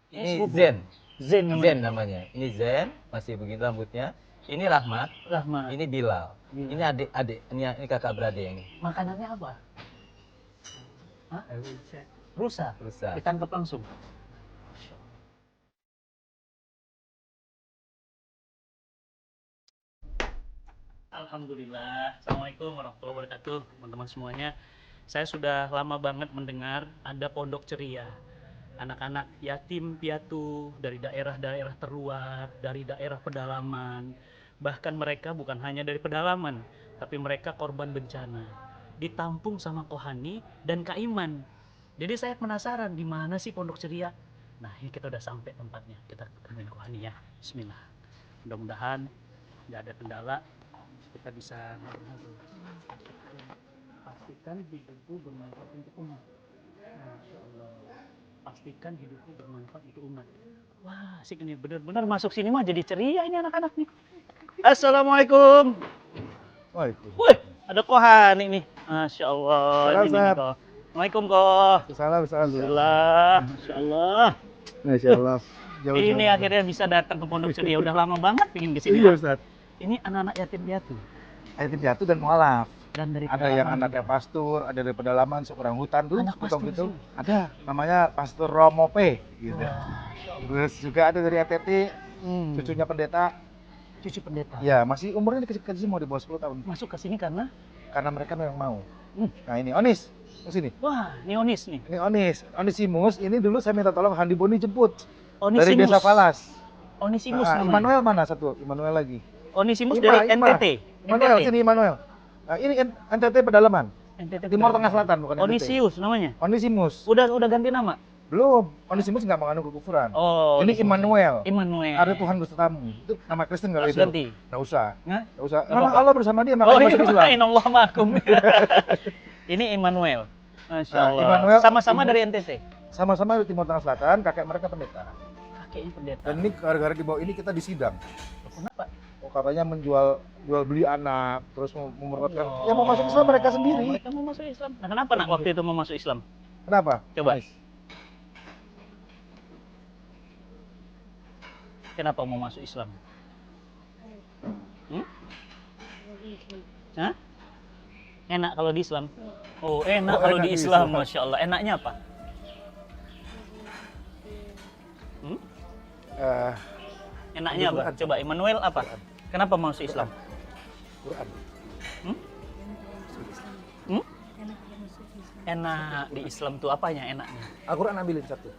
Ini Zen. Zen Zen namanya. namanya. Ini Zen, masih begini rambutnya. Ini Rahmat. Rahmat. Ini Bilal. Bilal. Ini adik-adik. Ini kakak beradik ini. Makanannya apa? Hah? Rusa. Rusa. Ditangkap langsung. Alhamdulillah. Assalamualaikum warahmatullahi wabarakatuh, teman-teman semuanya. Saya sudah lama banget mendengar ada pondok ceria. Anak-anak yatim piatu dari daerah-daerah terluar, dari daerah pedalaman. Bahkan mereka bukan hanya dari pedalaman, tapi mereka korban bencana. Ditampung sama Kohani dan Kak Iman. Jadi saya penasaran di mana sih pondok ceria. Nah, ini kita udah sampai tempatnya. Kita ketemuin Kohani ya. Bismillah. Mudah-mudahan nggak ada kendala. Kita bisa ngobrol-ngobrol. Pastikan hidupku bermanfaat untuk umat. Masya Allah. Pastikan hidupku bermanfaat untuk umat. Wah, asik ini. Benar-benar masuk sini mah jadi ceria ini anak-anak nih. Assalamualaikum. Waalaikumsalam. Wih, ada Kohani nih. Masya Allah. Salam, Ini Ustaz. Ko. Assalamualaikum Koh. Salam. Alhamdulillah. Masya Allah. Masya Allah. Ini akhirnya bisa datang ke pondok ceria. Udah lama banget pingin kesini. Iya Ustaz. Ini anak-anak yatim piatu. Yatim piatu dan mualaf. Dan dari Ada yang pedalaman anaknya juga. pastur, ada dari pedalaman, seorang hutan tuh, Anak pastur gitu. sini? Ada, namanya Pastor Romope, gitu. Wah, Terus juga ada dari ATT, cucunya pendeta. cucu pendeta. Ya, masih umurnya kecil-kecil, mau di bawah 10 tahun. Masuk ke sini karena Mereka memang mau. Hmm. Nah ini Onis, ke sini. wah, Neonis nih. Ini Onisimus. Ini dulu saya minta tolong Handi Boni jemput dari Onisimus. Desa Falas. Onisimus Ah, namanya. Immanuel mana satu? Immanuel lagi. Onisimus Ima, dari Ima. NTT. Immanuel, sini Immanuel. Nah, ini NTT pedalaman. NTT Timur Tengah Selatan bukan NTT. Onisius namanya. Onisimus. Udah ganti nama. Belum. Onisimus nggak mengandung kekufuran. Oh, Ini Immanuel. Immanuel. Ada Tuhan bersamamu. Itu nama Kristen kalau Harus itu. ganti. Nggak usah. Hah? Nggak usah. Nggak Memang apa-apa. Allah bersama dia Oh, makanya masuk Islam. Allah makum. Ini Immanuel. Masya Nah, Allah. Immanuel- Sama-sama dari NTT. Sama-sama di Timur Tengah Selatan, kakek mereka pendeta. Kakeknya pendeta. Dan ini gara-gara di bawah ini kita disidang. Kenapa? Oh, katanya jual beli anak, terus memerlukan Allah. ya mau masuk Islam mereka sendiri. Mereka mau masuk Islam. Nah, kenapa nak waktu itu mau masuk Islam? Kenapa? Coba. Anies. Kenapa mau masuk Islam? Hah? Enak kalau di Islam? Oh, enak Oh, kalau enak di di Islam, Islam. Masya Allah. Enaknya apa? Eh, Enaknya apa? Quran. Coba, Immanuel apa? Kenapa mau masuk Islam? Quran. Hmm? Enak di Islam tuh apanya enaknya? Al-Quran ambilin satu.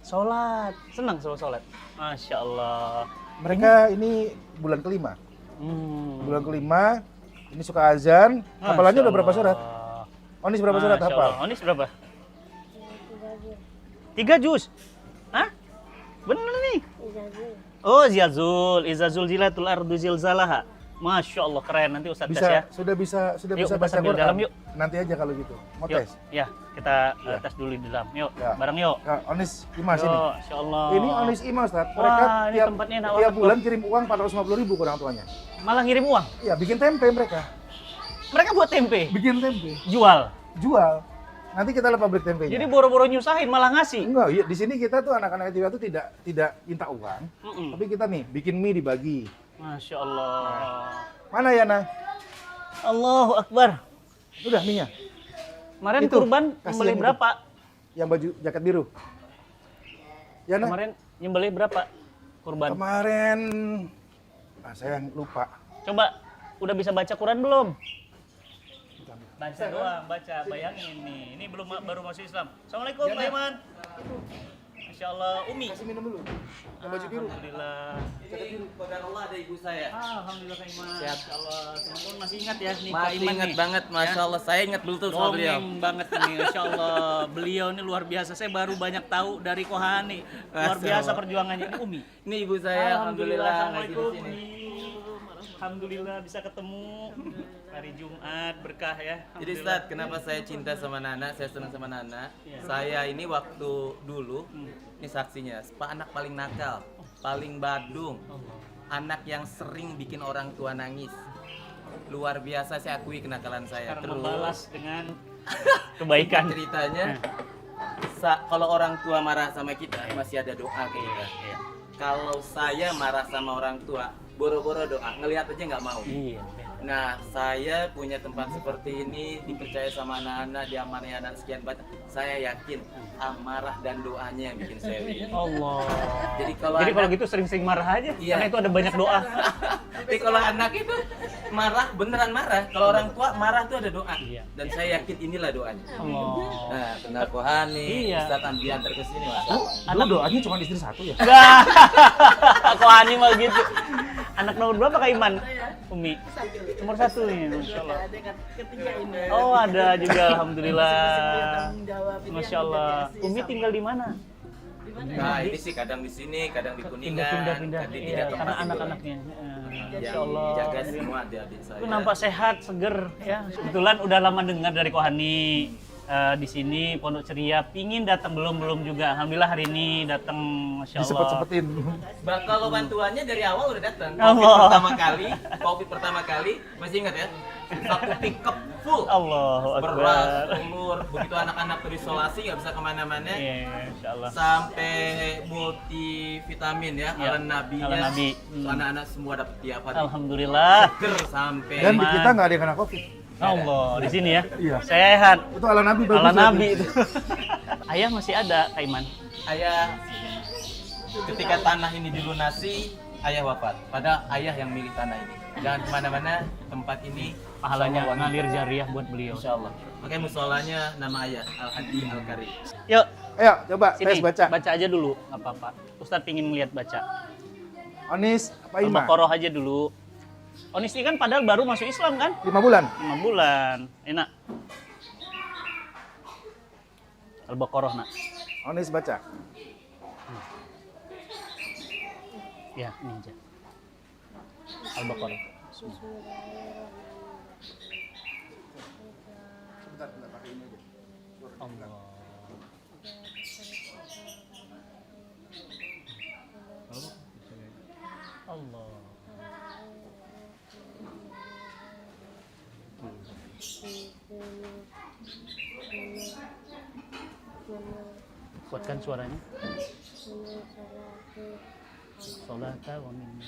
Sholat. Senang sama sholat? Masya Allah. Mereka ini bulan kelima. Hmm. Bulan kelima, ini suka azan. Hafalannya udah berapa surat? Onis berapa surat Masya hafal? Allah. Onis berapa? 3 juz. Hah? Bener nih. Oh, Izazul zilatul ardu zilzalaha. Masya Allah, keren. Nanti Ustadz tes ya. Sudah bisa Yuk, kita baca sambil Quran. dalam yuk. Nanti aja kalau gitu. Mau Yuk, tes. ya kita Ya. tes dulu di dalam. Yuk, Ya. bareng yuk. Nah, Onis Imas ini. Yuk, Masya Allah. Ini Onis Imas, Ustaz. Wah, Mereka ini tiap, tempatnya enak tiap banget, bulan kirim uang 450.000 ke orang tuanya. Malah ngirim uang. Iya, bikin tempe mereka. Mereka buat tempe, Bikin tempe. jual. Jual. Nanti kita lah pabrik tempenya. Jadi boro-boro nyusahin malah ngasih. Enggak, iya, di sini kita tuh anak-anak itu tuh tidak minta uang, Mm-mm. tapi kita nih bikin mie dibagi. Masya Allah. Mana Yana? Allahu Akbar. Udah mie-nya. Kemarin Itu, kurban kasihan nyembelih itu. berapa? Yang baju jaket biru. Yana? Kemarin nyembelih berapa kurban? Kemarin saya lupa. Coba, udah bisa baca Quran belum? Baca doang, baca. Bayangin nih, ini baru masuk Islam. Assalamualaikum, Pak Iman. Masya Allah, Umi. Kasih minum dulu. Yang baju biru. Alhamdulillah. Ini qadarullah ada ibu saya. Alhamdulillah, Kak Iman. Sehat. Masya Allah, teman-teman masih ingat ya nih Kak Masih Iman ingat nih. banget, Masya Allah. Saya ingat betul sama beliau. Dongeng banget nih, Masya Allah. Beliau ini luar biasa. Saya baru banyak tahu dari Kohani. Luar Masya biasa Allah. perjuangannya. Ini Umi. Ini ibu saya, alhamdulillah. Assalamualaikum. ngasih di sini. Alhamdulillah bisa ketemu hari Jumat berkah ya. Jadi Ustaz, kenapa saya cinta sama Nana, saya senang sama Nana? Iya. Saya ini waktu dulu, ini saksinya, anak paling nakal, paling badung, anak yang sering bikin orang tua nangis. Luar biasa, saya akui kenakalan saya. Karena Terus membalas dengan kebaikan. ceritanya, Kalau orang tua marah sama kita masih ada doa ke kita. Iya. Kalau saya marah sama orang tua, boro-boro doa, ngelihat aja nggak mau. Iya. Nah, saya punya tempat seperti ini, dipercaya sama anak-anak, diamani anak sekian banyak. Saya yakin amarah dan doanya yang bikin saya win. Allah. Jadi kalau Jadi kalau anak- gitu sering-sering marah aja, Iya. karena itu ada banyak doa. Tapi kalau anak itu marah, beneran marah. Kalau orang tua marah tuh ada doa. Iya. Dan saya yakin inilah doanya. Allah. Nah, kenal Kohani, Iya. Ustaz Andi antar ke sini, Mas. Lu doanya cuma istri satu ya? Enggak. Kok Ani mah gitu. Anak nomor berapa Kak Iman? Umi. Nomor 1 nih, Masya Allah. Ketiga ini. Oh ada juga, Alhamdulillah. Tanggung jawab. Ini Masya yang Allah. dikasih Umi sama- tinggal di mana? Di mana? Nah, ini sih kadang di sini, kadang di Kuningan, Pindah-pindah. di Iya, tiga tempat karena itu. anak-anaknya. Yang Masya Allah. dijaga semua adik-adik saya. Itu nampak sehat, seger ya. Kebetulan udah lama dengar dari Kohani di sini Pondok Ceria. Pingin datang belum juga. Alhamdulillah hari ini datang, Masya Allah. Disepet-sepetin. Kalau bantuannya dari awal udah datang. Allah. COVID pertama kali, masih ingat ya? Satu pickup full. Allahu Beras, Akbar. telur, begitu anak-anak terisolasi nggak bisa kemana-mana. Iya, Masya Allah. Sampai multivitamin ya, Ya, ala nabinya. ala nabi. So, anak-anak semua dapat tiap hari. Alhamdulillah. Seger sampai. Dan di Iman. kita nggak ada yang kena COVID. Allah, di sini ya. Iya. Sehat. Itu ala Nabi bagus. Ala ya, Nabi tuh. itu. Ayah masih ada, Kak Iman. Ayah ketika tanah ini dilunasi, ayah wafat. Padahal ayah yang milik tanah ini. Jangan kemana-mana, tempat ini Pahalanya insya Allah ngalir jariah buat beliau. Insya Allah. Makanya musolanya nama ayah Al-Hadi Al-Karim. Yuk, Ayo, coba sini. tes baca. Baca aja dulu, nggak apa-apa. Ustadz pingin ngeliat baca. Onis apa Ima? Al-Baqarah aja dulu. Onis ini kan padahal baru masuk Islam kan? 5 bulan. 5 bulan. Enak. Al-Baqarah nak. Onis baca. Ya, ini aja. Al-Baqarah. Allah. Allah. Kuatkan suaranya. Sholata wa minna.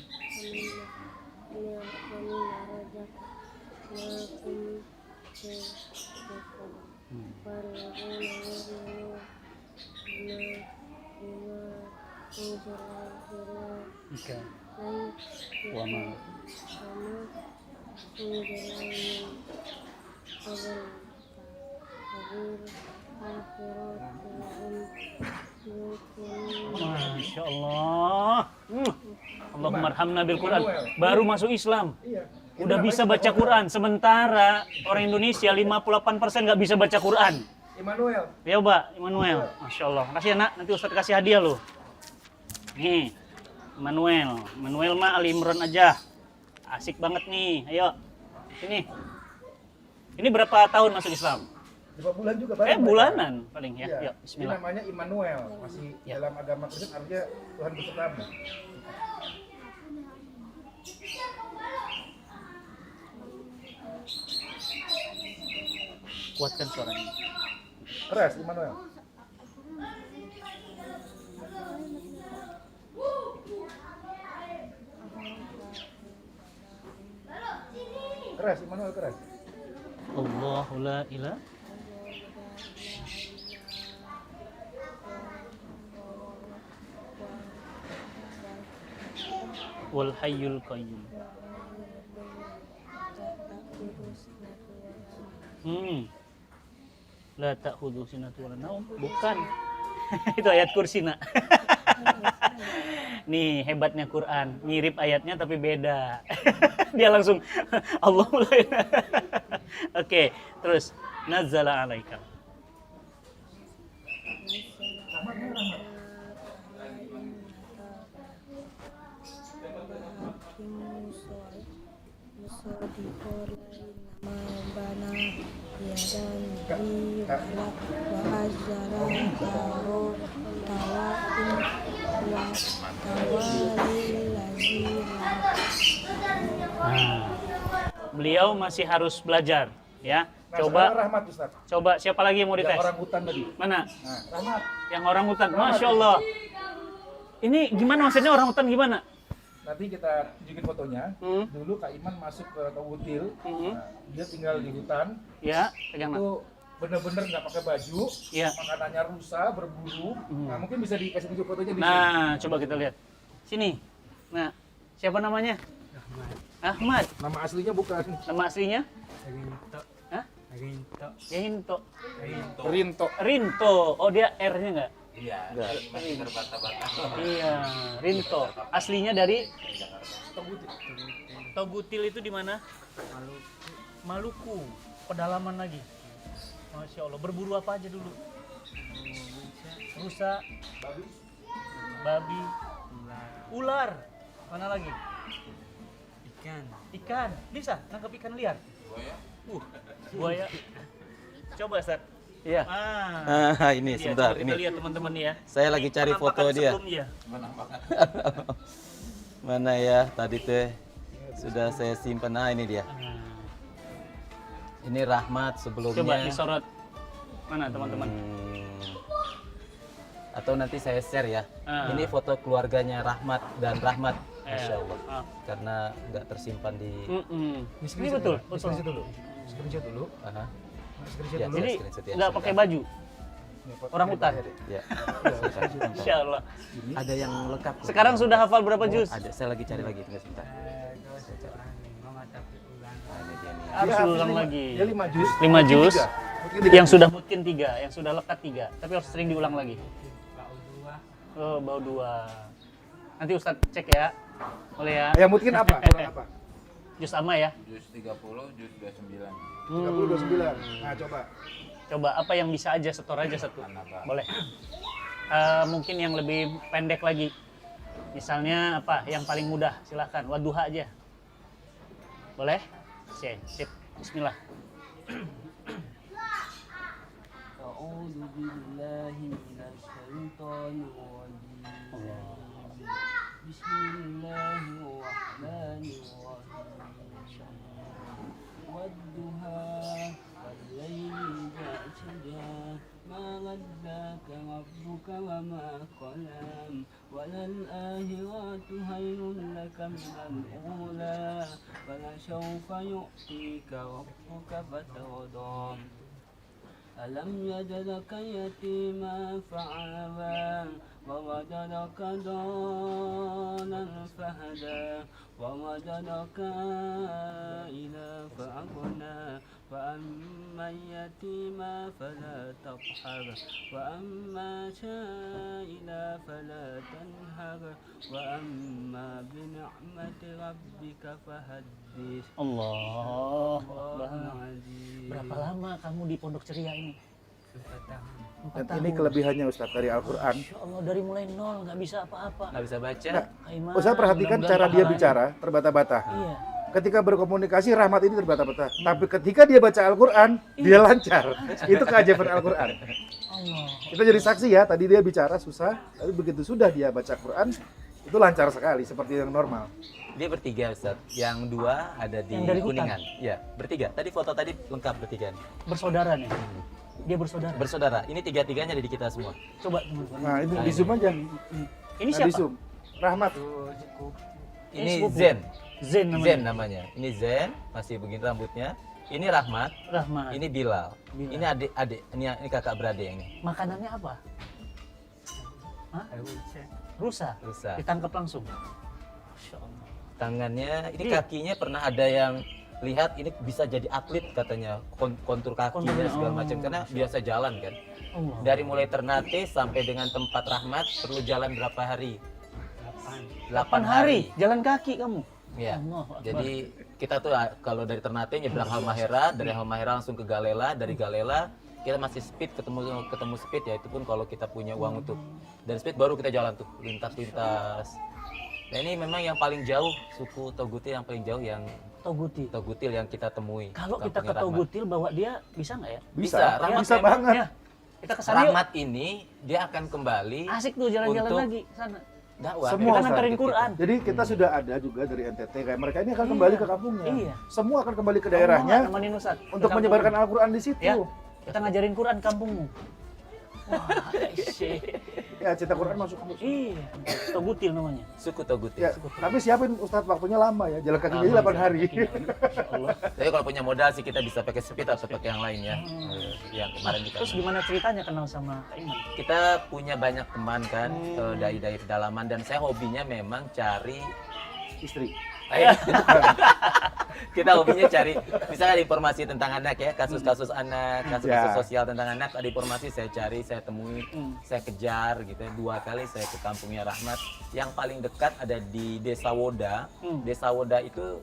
Ika. Wa ma. Masya Allah. Allahumma arhamna bil Quran. Baru masuk Islam. Udah bisa baca Quran. Sementara orang Indonesia 58% nggak bisa baca Quran. Immanuel. Ya, Mbak, Immanuel. Masya Allah. Makasih ya, Nak. Nanti Ustadz kasih hadiah loh. Nih, Immanuel. Immanuel mah Ali Imran aja. Asik banget nih. Ayo. Sini. Ini berapa tahun masuk Islam? 5 bulan juga baru. Bulanan paling ya. Iya. Yuk, Ini bismillah. namanya Immanuel. Masih Ya. dalam agama Kristen artinya Tuhan bersamamu. Kuatkan suaranya. Keras Immanuel. Keras Immanuel keras. Allahu la ilah. Wal hayyul qayyum. La ta'khudhu sinatun wa la naum. Bukan. Itu ayat kursi, Nak. Nih hebatnya Quran, mirip ayatnya tapi beda. Dia langsung Allah mulai. Oke, terus nazzala alaika. Nah, beliau masih harus belajar. Ya, Nah, coba sekarang Rahmat Ustaz. coba siapa lagi yang mau Yang dites? orang hutan tadi. Mana? Nah, Rahmat. Yang orang hutan. Masya Allah. Ini gimana maksudnya orang hutan gimana? Nanti kita tunjukin fotonya. Dulu Kak Iman masuk ke Taugutil. Nah, dia tinggal di hutan. Ya, pegang. Itu bener-bener nggak pakai baju. Iya. Makanannya rusa, berburu. Nah, mungkin bisa dikasih tunjuk fotonya di sini. Nah, coba kita lihat. Sini. Nah, siapa namanya? Ahmad. Nama aslinya bukan Nama aslinya? Rinto. Hah? Rinto. Rinto. Rinto. Rinto. Oh, dia R-nya enggak? Iya, masih terbata-bata. Iya, Rinto. Aslinya dari Togutil itu di mana? Maluku. Pedalaman lagi. Masya Allah. Berburu apa aja dulu? Rusa, babi, ular. Mana lagi? Ikan. Ikan. Bisa nangkap ikan liar? Buaya. Coba, Ustaz. Iya. Ini Dia, sebentar, coba ini. kita lihat teman-teman ya. Saya lagi cari foto Penampakan dia. sebelumnya. Mana ya tadi teh sudah saya simpan. Nah, ini dia. Ini Rahmat sebelumnya. Coba disorot. Mana teman-teman? Atau nanti saya share ya. Ah. Ini foto keluarganya Rahmat dan Rahmat. Masya Allah. Ah. Karena nggak tersimpan di. Ini betul. Betul. Screenshot dulu. Screenshot dulu. Aha. Screenshot Ya, dulu. Jadi screenshot ya, nggak sebentar. pakai baju. Nih, foto Orang di hutan. terakhir ya. Ya. Insya Allah. Ada yang lengkap. kok. Sekarang sudah hafal berapa juz? Ada. Saya lagi cari lagi. Tunggu sebentar. Mama tapi ulang. Nah, ini dia nih. Harus Dia ulang lima- lagi. Dia 5 juz. 5 juz. Mungkin tiga. Yang sudah mungkin 3, yang sudah lekat 3. Tapi harus sering diulang lagi. Bau dua. Oh, bau 2. Nanti Ustadz cek ya. Boleh ya? Yang mungkin apa? Kurang apa? Juz ama ya. Jus 30, jus 29. 30 29. Nah, coba. Coba apa yang bisa aja, setor aja satu. Boleh. Mungkin yang lebih pendek lagi. Misalnya apa? Yang paling mudah, silahkan. Wadduha aja. Boleh? Sip. Bismillah. أعوذ بالله من الشيطان الرجيم بسم الله الرحمن الرحيم والضحى والليل إذا سجى ما ودعك ربك وما قلى وللآخرة خير لك من الأولى ولسوف يعطيك ربك فترضى ألم يجدك يتيما فآوى ووجدك ضالا فهدى ووجدك عائلا فأغنى فأما اليتيم فلا تقهر وأما سائلا فلا تنهر وأما بنعمة ربك فحدث Allah. الله العظيم Berapa lama kamu di Pondok Ceria ini? 4 tahun. 4 Dan tahun. ini kelebihannya Ustadz dari Al-Quran. Masya Allah, dari mulai nol nggak bisa apa-apa. Nggak bisa baca. Nah, Aiman, Ustadz perhatikan mudah-mudahan cara dia pahalanya. bicara terbata-bata. Iya. Ketika berkomunikasi Rahmat ini terbata-bata. Tapi ketika dia baca Al-Quran, dia lancar. Itu keajaiban Al-Quran. Allah. Kita jadi saksi ya, tadi dia bicara susah, tapi begitu sudah dia baca Quran, itu lancar sekali seperti yang normal. Dia bertiga Ustaz. Yang 2 ada di Yang dari hutan? Kuningan. Ya, bertiga. Tadi foto tadi lengkap bertiga. Bersaudara nih. Dia bersaudara. Bersaudara. Ini tiga-tiganya ada di kita semua. Coba teman-teman. Nah, itu di zoom aja. Ini Nah, siapa? di zoom. Rahmat. Ini sepupu. Zen. Zen namanya. Zen namanya. Ini Zen, masih begini rambutnya. Ini Rahmat, Rahmat. ini Bilal. Bilal. Ini adik-adik, ini kakak beradik ini. Makanannya apa? Hah? Rusa. Rusa. Ditangkap langsung. Masya Allah. Tangannya, ini Iya. kakinya pernah ada yang lihat ini bisa jadi atlet katanya, kontur kakinya Konturnya, segala oh. macam karena biasa jalan kan. Allah. Dari mulai Ternate sampai dengan tempat Rahmat perlu jalan berapa hari? 8 hari jalan kaki kamu. Ya. Allahu Akbar. Jadi kita tuh kalau dari Ternate nyebrang Halmahera, dari Halmahera langsung ke Galela, dari Galela kita masih speed ketemu speed ya, itu pun kalau kita punya uang untuk dari speed baru kita jalan tuh lintas. Nah ini memang yang paling jauh suku Togutil yang paling jauh yang Toguti. Togutil yang kita temui. Kalau kita ke Kampungnya Rahmat. Togutil bawa dia bisa nggak ya? Bisa, Bisa, Rahmat bisa memang- banget. Ya. Kita ke sana yuk. Rahmat ini dia akan kembali Asik tuh jalan-jalan untuk- lagi sana. Dakwah. Semua Kita Ustaz. nganterin Quran. Jadi kita sudah ada juga dari NTT kayak mereka ini akan kembali ke kampungnya. Iya. Semua akan kembali ke Kamu daerahnya nggak nemenin Ustaz ke untuk kampung? menyebarkan Al-Quran di situ. Ya. Kita ngajarin Quran di kampungmu. Wah, isyik. Ya, cita Quran masuk ke Iya, Togutil namanya. Suku Togut Ya, ya. tapi siapin Ustadz waktunya lama ya, jalan kaki aja 8 hari. Masya Allah. Tapi kalau punya modal sih kita bisa pakai speed atau pakai yang lain ya. Yang kemarin kita. Terus gimana ceritanya kenal sama Kak Iman? Kita punya banyak teman kan, dai-dai pedalaman, dan saya hobinya memang cari Istri. kita hobinya cari misalnya ada informasi tentang anak ya, kasus-kasus anak, kasus-kasus Ya. sosial tentang anak, ada informasi saya cari, saya temui, saya kejar gitu ya. 2 kali saya ke kampungnya Rahmat. Yang paling dekat ada di Desa Woda. Desa Woda itu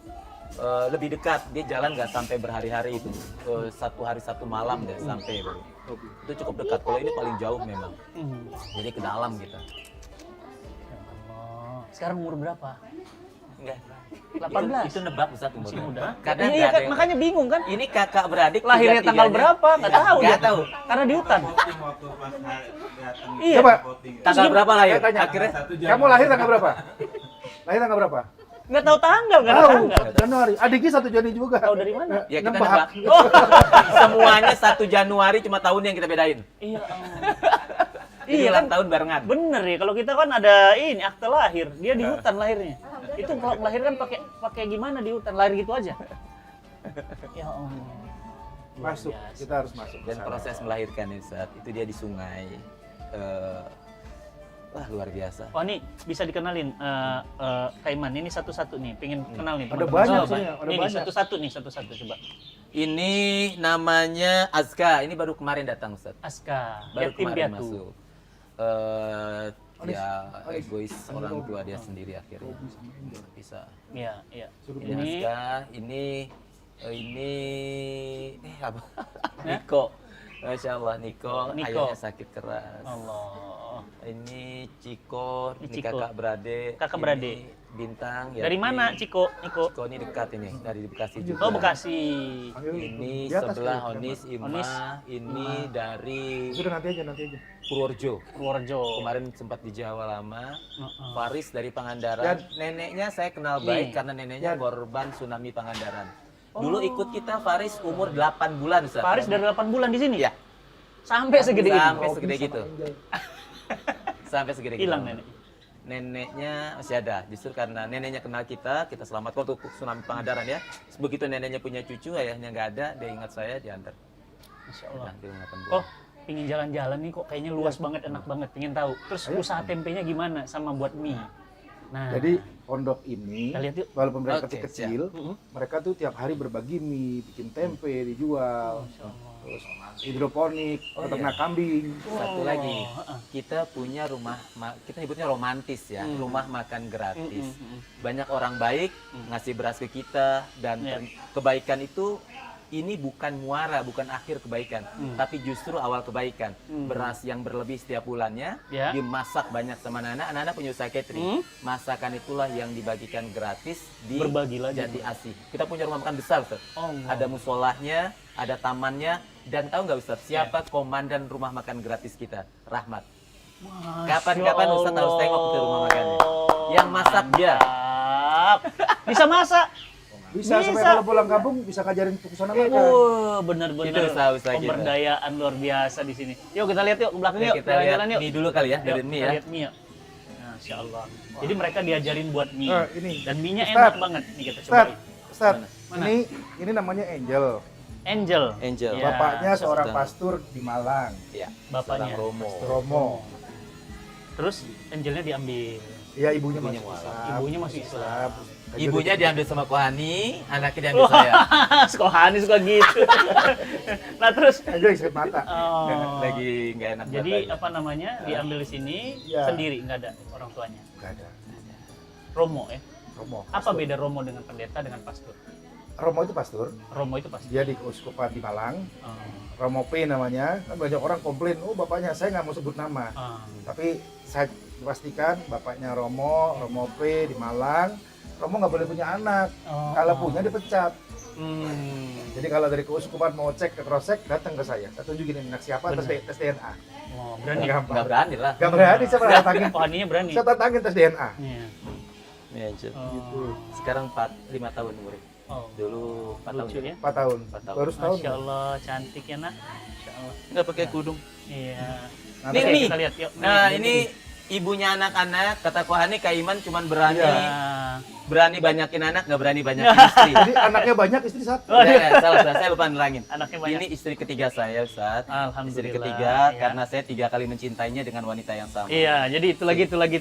lebih dekat, dia jalan nggak sampai berhari-hari itu, 1 hari 1 malam deh sampai baru. Itu cukup dekat. Kalau ini paling jauh memang, jadi ke dalam kita. Ya Allah. Sekarang umur berapa? Enggak. 18. Itu nebak Ustaz umurnya. Masih muda. Karena Iya, nggak ada yang- makanya bingung kan? Ini kakak beradik Lahirnya tanggal 3-3-nya. berapa? Nggak tahu Nggak dia. tahu. Karena di hutan. Voting waktu pas datang. Iya. Coba, Tanggal berapa lahir? Saya tanya. Akhirnya kamu lahir tanggal berapa? Lahir tanggal berapa? Nggak tahu tanggal, nggak ada Tahu, tanggal. Januari. Adiknya 1 Januari juga. Tahu dari mana? ya kita Nebak. nebak. Semuanya 1 Januari, cuma tahun yang kita bedain. Iya. Jadi Iya ulang kan? tahun barengan. Bener ya, kalau kita kan ada ini akte lahir, dia di hutan lahirnya. Itu kalau melahirkan pakai gimana di hutan, lahir gitu aja. Ya Allah. Luar Masuk, biasa. kita harus masuk. ke Dan sana. proses melahirkan ini saat itu dia di sungai. Wah luar biasa. Oh nih bisa dikenalin Kaiman ini satu-satu nih, pengen kenal nih. Ada teman-teman. banyak Oh, sini, ada nih, banyak. satu-satu coba. Ini namanya Azka. Ini baru kemarin datang Ustaz. Aska, Baru yatim kemarin piatu. masuk. Ya egois orang tua dia sendiri akhirnya bisa. Iya, iya. Ini Ini Azka, ini apa? Niko. Masya Allah Niko, Niko. ayahnya sakit keras. Allah. Ini Ciko, Ini ini Ciko. kakak beradik. Kakak Ini beradik. Bintang. Dari Yatim. mana Ciko? Niko? Ciko ini dekat ini, dari Bekasi juga. Oh, Bekasi. Ayo, Ini di atas sebelah tuh, Onis, Ima, Onis, ini dari Sudah nanti aja. Purworejo. Purworejo. Kemarin sempat di Jawa lama. Heeh. Faris dari Pangandaran. Neneknya saya kenal baik Nih. karena neneknya Yan. korban tsunami Pangandaran. Dulu ikut kita Faris umur 8 bulan Ustaz. Faris dari 8 bulan di sini? Iya. Sampai segede ini. Sampai segede gitu. Sampai segede gitu. Hilang nenek. Neneknya masih ada, justru karena neneknya kenal kita selamatkan waktu tsunami Pangandaran ya. Begitu neneknya punya cucu, ayahnya nggak ada, dia ingat saya, diantar. Masya Allah. Nanti 8 bulan. Kok pingin jalan-jalan nih kok kayaknya luas banget, enak banget, pingin tahu. Terus usaha tempenya gimana sama buat mie? Nah, Jadi pondok ini, Kita lihat yuk. walaupun mereka Oke, kecil-kecil, mereka tuh tiap hari berbagi mie, bikin tempe, dijual. Terus hidroponik, peternak kambing. Satu lagi, kita punya kita nyebutnya romantis ya, rumah makan gratis. Banyak orang baik ngasih beras ke kita, dan Iya. kebaikan itu ini bukan muara, bukan akhir kebaikan, tapi justru awal kebaikan. Beras yang berlebih setiap bulannya Ya. dimasak banyak sama anak-anak punya usaha catering. Masakan itulah yang dibagikan gratis di Berbagi lagi. Jati Asih. Kita punya rumah makan besar, Ustaz. Allah. Ada musolahnya, ada tamannya, dan tahu nggak Ustaz, siapa komandan rumah makan gratis kita? Rahmat. Kapan-kapan Ustaz harus tengok ke rumah makannya. Yang masak dia. Mantap. Bisa masak. Bisa, sampai Bisa. kalau pulang kampung bisa ngajarin ke sana mereka. Wah, bener-bener Itu usaha-usaha kita. pemberdayaan luar biasa di sini. Yuk kita lihat yuk ke belakang Oke, yuk, kita lihat jalan-jalan yuk. mie dulu kali ya, dari Yuk, mie kita ya. lihat mie yuk. Masya Allah. Jadi mereka diajarin buat mie. Ini. Dan mie-nya Ustaz. enak banget. Nih kita Ustaz, cobain. Ustaz, Mana? ini namanya Angel. Angel. Angel. Ya, Bapaknya seorang sedang. pastur di Malang, Ya, Bapaknya. seorang Romo. Romo. Terus Angelnya diambil. Ya ibunya Ibunya masuk mualaf. Islam. Ibunya masuk Islam. Ibunya diambil sama Kohani, anaknya diambil saya. Sekolahani suka gitu. Nah terus. Angel sakit mata. Oh. Lagi nggak enak Jadi badannya. apa namanya diambil di sini Ya. sendiri nggak ada orang tuanya. Gak ada. Romo ya. Romo. Apa beda Romo dengan pendeta dengan pastor? Romo itu pastor. Romo itu pastor. Dia di keuskupan di Malang. Oh. Romo P namanya. Kan banyak orang komplain, oh bapaknya saya nggak mau sebut nama. Ah. Tapi saya pastikan bapaknya Romo P di Malang. Romo nggak boleh punya anak. Oh, Kalau punya dipecat. Hmm. Jadi kalau dari keuskupan mau cek ke cross-check, datang ke saya. Saya tunjukin anak siapa, tes DNA. Oh, berani. Gampang. Nggak berani lah. Gak berani, saya pernah tantangin. Kohaninya berani. Saya tantangin tes DNA. Iya. Ya, Cud. Oh. Sekarang 5 tahun umurnya. Oh. Dulu 4 tahun. Lucu ya. 4 tahun. 4 tahun. Baru setahun. Masya Allah, cantik ya nak. Masya Allah. Nggak pakai kudung. Iya. Nah, Nih, Oke, nih. kita lihat yuk. Nah, ini ibunya anak-anak, kata Kohani Kaiman cuman berani Nah. berani banyakin anak, nggak berani banyakin istri. Jadi anaknya banyak, istri satu. Salah, saya lupa nerangin. Anaknya banyak. Ini istri ketiga saya, Ustaz. Alhamdulillah. Istri ketiga, ya. karena saya 3 kali mencintainya dengan wanita yang sama. Iya, jadi itu lagi. Itu lagi.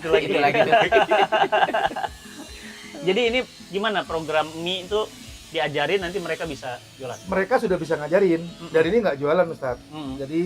Jadi ini gimana program mie itu diajarin nanti mereka bisa jualan? Mereka sudah bisa ngajarin. Dan ini nggak jualan, Ustaz. Mm. Jadi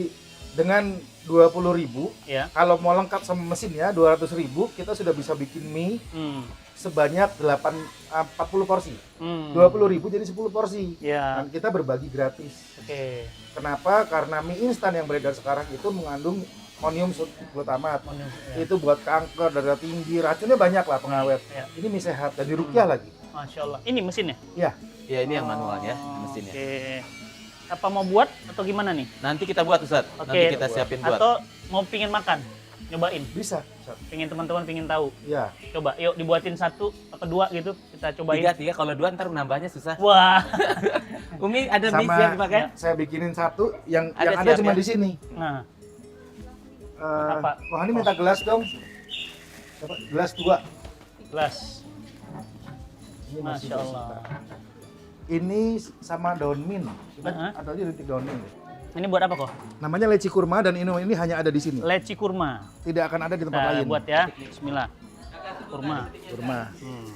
dengan 20.000, Ya. kalau mau lengkap sama mesinnya 200.000, kita sudah bisa bikin mie Hmm. sebanyak 40 porsi. Hmm. 20.000 jadi 10 porsi. Ya. Dan kita berbagi gratis. Oke. Kenapa? Karena mie instan yang beredar sekarang itu mengandung amonium glutamat. Ya. Itu buat kanker, darah tinggi, racunnya banyak lah pengawet. Ya. Ini mie sehat dan dirukyah lagi. Masya Allah. Ini mesinnya? Ya, Ya, ini yang manual ya, mesinnya. Oke. Apa mau buat atau gimana nih? Nanti kita buat, Ustaz. Oke. Nanti kita siapin buat. Atau mau pingin makan? Nyobain? bisa. Pengen teman-teman pingin tahu? Ya, Coba, yuk dibuatin 1 atau 2 gitu, kita cobain. 3, kalau 2 ntar nambahnya susah. Wah. Umi ada mie sama siap dipakai? saya bikinin satu yang Ada ada siap cuma ya? di sini. Nah, Apa? Wah, ini minta gelas dong. Dapat gelas 2. gelas. Ini masih Masya Allah. bersisa. Ini sama daun mint. Kita Uh-huh. atau aja rintik daun mint. Ini buat apa kok? Namanya leci kurma dan ini hanya ada di sini. Leci kurma. Tidak akan ada di tempat Kita lain. buat ya. Bismillah. Kurma. Kurma. Hmm.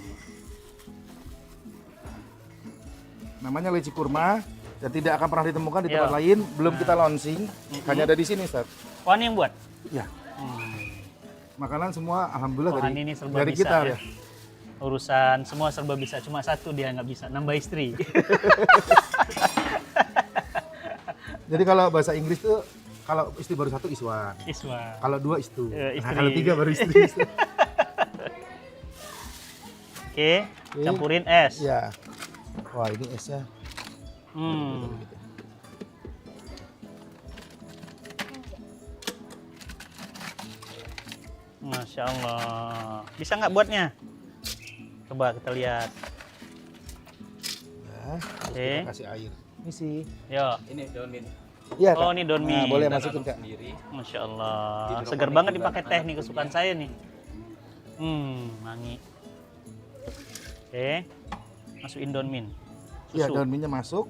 Namanya leci kurma dan tidak akan pernah ditemukan di Iya. tempat lain. Belum kita launching, hanya ada di sini, Ustaz. Wah, ini yang buat? Ya, Hmm. makanan semua alhamdulillah Wah, dari ini serba dari bisa kita ya. ya. Urusan semua serba bisa, cuma satu dia nggak bisa, nambah istri. Jadi kalau bahasa Inggris tuh kalau istri baru satu iswan, Iswa. kalau 2 istu, Istri. nah, kalau 3 baru istri. Oke, campurin es. Ya. Wah, ini esnya. Hmm. Masya Allah. Bisa nggak buatnya? Coba kita lihat. Ya, terus Oke. kita kasih air. Ini sih. Yo. Ini daun mint. Iya, Oh, Kak. ini daun Nah, mint. boleh Kita masukin, aduk Kak. sendiri. Masya Allah. Hidroponik Segar banget juga dipakai teh anak nih, kesukaan punya. saya nih. Wangi. Oke. Masukin daun mint. Iya, Susu. daun mintnya masuk.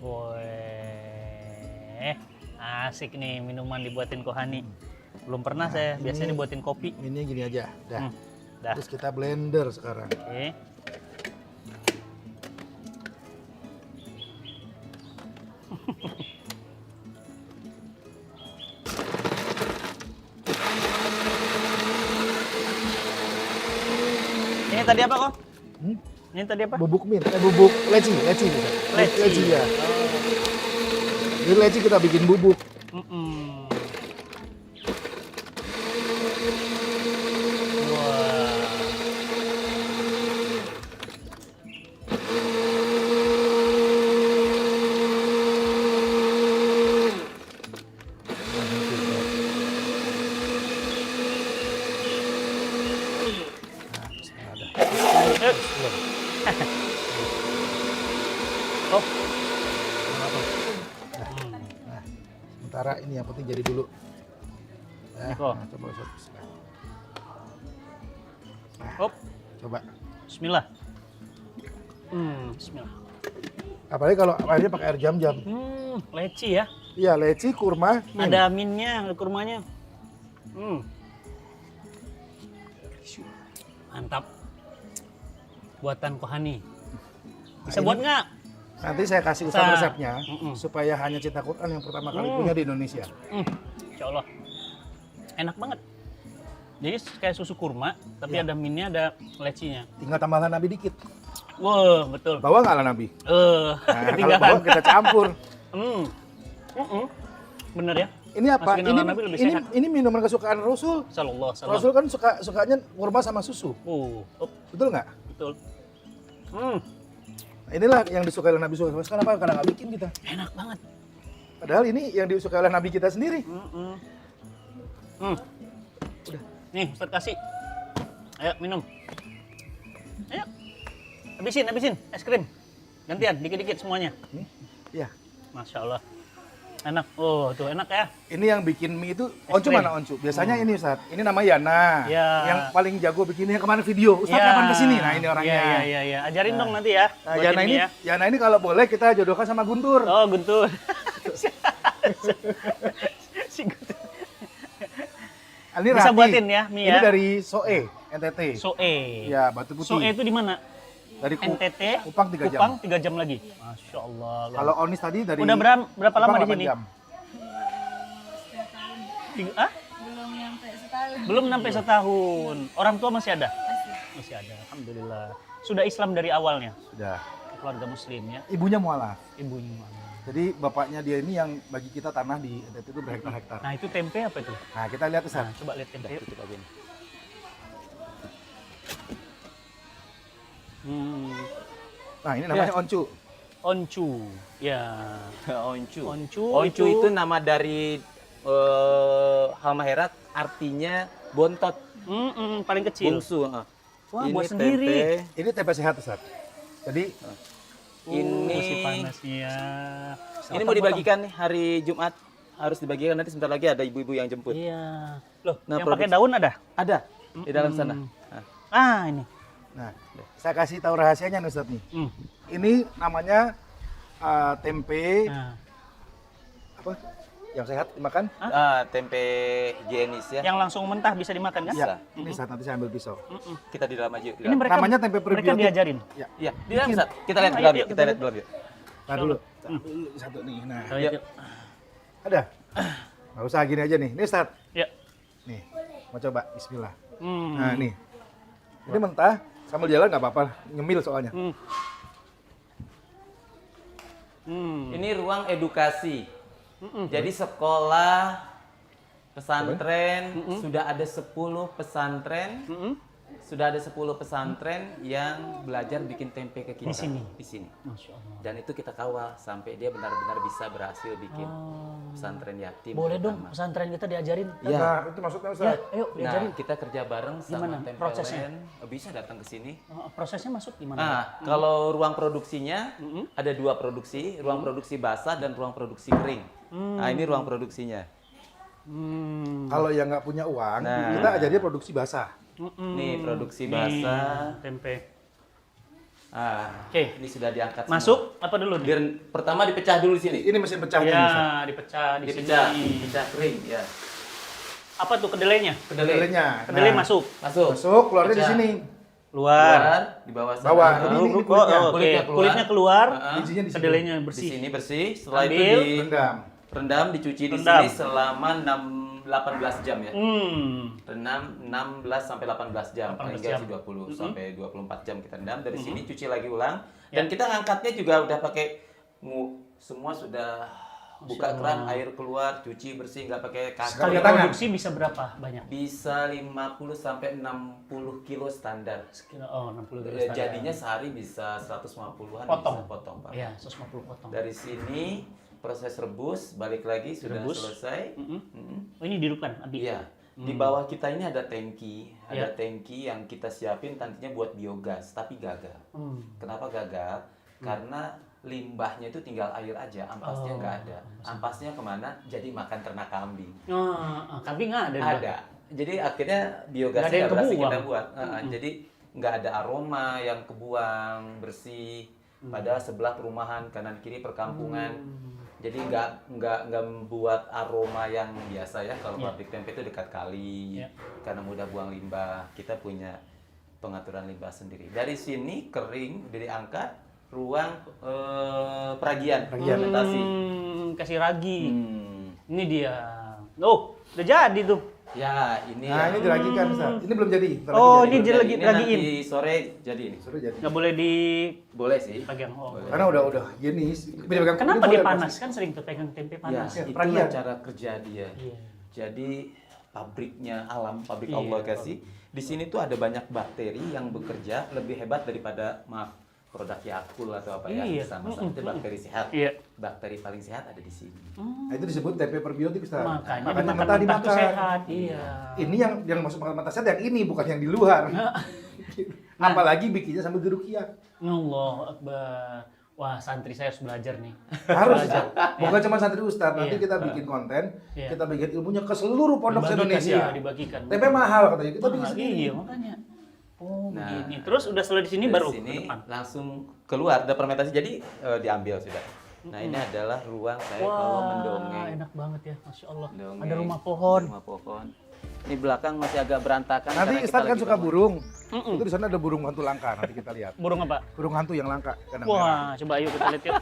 Woi, asik nih minuman dibuatin Kohani. Belum pernah Nah, saya, biasanya ini- dibuatin kopi. Ini gini aja. Dah. Dah. Terus kita blender sekarang. Oke. Ini tadi apa kok? Hmm? Ini tadi apa? Bubuk mint, bubuk leci bisa. Leci. Ya. Jadi leci kita bikin bubuk. Mm-mm. Wah. Eh. Oh. Sementara ini yang penting jadi dulu. Ini kok. Nah, coba Ustaz. Bismillah. Hop. Coba. Bismillah. Bismillah. Apalagi kalau airnya pakai air jam-jam. Leci ya. Iya, leci, kurma, mint. Ada minnya, ada kurmanya. Mantap. Buatan Kohani. Bisa Nah, buat ini- nggak? Nanti saya kasih Ustaz Nah. resepnya Mm-mm. supaya hanya Cinta Quran yang pertama kali punya di Indonesia. Insya Allah. Enak banget. Jadi kayak susu kurma, tapi Iya. ada minnya, ada lecinya. Tinggal tambahkan Nabi dikit. Wah, betul. Bawa nggak lah Nabi? Nah, kalau Ketinggalan. bawa kita campur. Bener ya? Ini apa? Masukin ala Nabi lebih sehat. Ini minuman kesukaan Rasul. Sallallahu alaihi wasallam. Rasul kan sukanya kurma sama susu. Oh, Betul nggak? betul. Nah, inilah yang disukai oleh Nabi SAW. Kenapa? Karena nggak bikin kita. Enak banget. Padahal ini yang disukai oleh Nabi kita sendiri. Udah. Nih, Ustaz kasih. Ayo minum. Ayo. Habisin es krim. Gantian, dikit-dikit semuanya. Nih, ya. Masya Allah. Enak. Oh, tuh enak ya. Ini yang bikin mie itu Oncu krim. mana Oncu? Biasanya ini Ustaz. Ini nama Yana. Ya. Yang paling jago bikinnya kemana video. Ustaz Ya. kapan kesini? Nah ini orangnya. Iya. Ajarin dong nanti ya. Nah, buatin Yana mie ini, ya. Yana ini kalau boleh kita jodohkan sama Guntur. Oh, Guntur. Si Guntur. Ini Bisa Rati. buatin ya mie Ini ya. dari Soe, NTT. Soe. Ya, Batu Putih. Soe itu di mana? Dari NTT. Kupang 3 jam. Kupang 3 jam lagi. Masya Allah. Kalau Onis tadi dari Udah berapa lama Kupang di 8 sini? jam. Belum sampai setahun. Orang tua masih ada? Masih ada. Alhamdulillah. Sudah Islam dari awalnya. Sudah. Keluarga Muslim ya. Ibunya mualaf. Ibunya mana? Jadi bapaknya dia ini yang bagi kita tanah di NTT itu berhektar-hektar. Nah itu tempe apa itu? Nah, kita lihat Ustaz. Nah, coba lihat tempe. yuk. Tutup aja nih. Nah, ini namanya Oncu. Oncu. Ya. Oncu. Oncu Oncu itu nama dari halmahera, artinya bontot, paling kecil. bungsu. Wah, Ini buat sendiri. Ini tempe sehat Ustaz. Jadi Ini masih panas ya. ini mau dibagikan nih hari Jumat, harus dibagikan, nanti sebentar lagi ada ibu-ibu yang jemput. Iya. Loh, Nah, yang pakai daun ada? Ada di dalam sana. Nah, Ah, ini. nah, saya kasih tahu rahasianya nih Ustaz nih. Hmm. Ini namanya tempe Nah, apa? Yang sehat dimakan? tempe higienis ya. yang langsung mentah bisa dimakan kan? Iya. Ini saat nanti saya ambil pisau. Kita di dalam aja. Di Ini dalam. mereka Namanya tempe mereka prebiotik. diajarin. Ya. Iya, di dalam Ustaz. Kita lihat Ayo, dulu, yuk, kita lihat dulu. yuk. Nah dulu. Dulu satu nih. Nah, Oh, Yuk. iya. ada. Nggak usah gini aja nih. Ini Ustaz. Ya. Nih. Mau coba bismillah. Hmm. Nah, nih. Ini mentah sambil jalan nggak apa-apa. Ngemil soalnya. Hmm. Hmm. Ini ruang edukasi. Jadi sekolah pesantren sudah ada 10 pesantren. Sudah ada 10 pesantren yang belajar bikin tempe ke kita Di sini? Di sini. Masya Allah. Dan itu kita kawal sampai dia benar-benar bisa berhasil bikin pesantren yatim. Boleh dong terutama. pesantren kita diajarin. Iya. Nah, itu maksudnya Ya, Ustaz. ayo Nah, diajarin. kita kerja bareng sama Gimana Tempelen. prosesnya? Bisa datang ke sini. Prosesnya masuk gimana? Nah, kalau ruang produksinya ada 2 produksi, ruang produksi basah dan ruang produksi kering. Nah, ini ruang produksinya. Kalau yang nggak punya uang, Nah. kita ajarin produksi basah. Nih produksi Nih, basah. tempe. Oke, ini sudah diangkat semua. Masuk apa dulu nih? Biar pertama dipecah dulu di sini. Ini mesin pecahnya Ya, nih, Ustaz. dipecah di Dipecah, sini. dipecah kering ya. Apa tuh kedelainya? Kedelainya. Kedelai Nah, masuk. Masuk. Masuk, keluarnya di Pecah. sini. Keluar. Keluar di bawah sana. Bawah. Nah, Ini Oh, kulitnya. oke. Kulitnya keluar. Kulitnya keluar. Bijinya di sini. Kedelainya Di bersih. sini bersih. Setelah Ambil. itu Rendam. dicuci di Rendam. sini selama 18 jam ya. Rendam 16 sampai 18 jam, 18 paling enggak jam. sih 20 sampai 24 jam kita rendam. Dari sini cuci lagi ulang. Ya. Dan kita ngangkatnya juga udah pakai semua sudah buka keran, air keluar, cuci bersih, nggak pakai kaki. Sekali Pakai tangan. produksi bisa berapa banyak? Bisa 50 sampai 60 kilo standar. Oh, 60 Ya, jadinya sehari bisa 150-an Potong. bisa potong, Pak. Iya, 150 potong. Dari sini proses rebus, balik lagi sudah Rebus. selesai. Oh, ini dihidupkan, Abi. Iya. Di bawah kita ini ada tangki, Iya. tangki yang kita siapin nantinya buat biogas, tapi gagal. Kenapa gagal? Karena limbahnya itu tinggal air aja, ampasnya nggak ada. Ampasnya kemana? Jadi makan ternak kambing. Kambing ada. di Ada. Jadi akhirnya Nggak ada biogasnya yang nggak berhasil kebuang. kita buat. Jadi nggak ada aroma yang kebuang bersih. Padahal sebelah perumahan kanan kiri perkampungan. Jadi nggak membuat aroma yang biasa ya. Kalau pabrik tempe itu dekat kali, Iya. karena mudah buang limbah. Kita punya pengaturan limbah sendiri. Dari sini kering, diangkat ruang peragian, fermentasi. Kasih ragi. Hmm. Ini dia. Oh, udah jadi tuh. Ya, ini Nah, ini diragikan Ustaz. Ini belum jadi. Bentar Oh, lagi ini jadi. lagi ini ragiin. nanti sore jadi ini. Sudah jadi. Nggak boleh Boleh sih. dipegang. Oh. Boleh. Karena udah gini. Pegang- Kenapa ini dia boleh, panas? Kan sering tuh pegang tempe Ya, panas. Ya, itulah peragian. cara kerja dia. Iya. Jadi pabriknya alam, pabrik Iya. Allah kasih. Di sini tuh ada banyak bakteri yang bekerja lebih hebat daripada produk Yakult atau apa ya Iya. sama-sama itu bakteri sehat. Iya. Bakteri paling sehat ada di sini. Nah, itu disebut tempe probiotik Ustaz. Makanya mentah mentah tuh dimakan. sehat. Iya. Ini yang masuk makan mentah sehat yang ini bukan yang di luar. Apalagi bikinnya sambil diruqyah. Allah Akbar. Wah, santri saya harus belajar nih. Harus. Belajar. Bukan cuma santri Ustaz, nanti Iya. kita bikin konten, Iya. kita bagikan ilmunya ke seluruh pondok Dibagikan, Indonesia. iya, dibagikan. Tempe mahal katanya, kita bikin Mahal, sendiri. iya, makanya. Oh, Nah, begini. Terus udah selesai di sini Dari baru sini ke depan. langsung keluar ada fermentasi jadi diambil sudah. Nah, ini adalah ruang saya kalau mendongeng. enak banget ya, Masya Allah. Dongeng. Ada rumah pohon. Rumah pohon. Ini belakang masih agak berantakan. Nanti karena kita Ustaz kan lagi suka bangun. burung. Mm-mm. Itu di sana ada burung hantu langka, nanti kita lihat. Burung apa? Burung hantu yang langka. Kandang merah. Wah, coba ayo kita lihat yuk.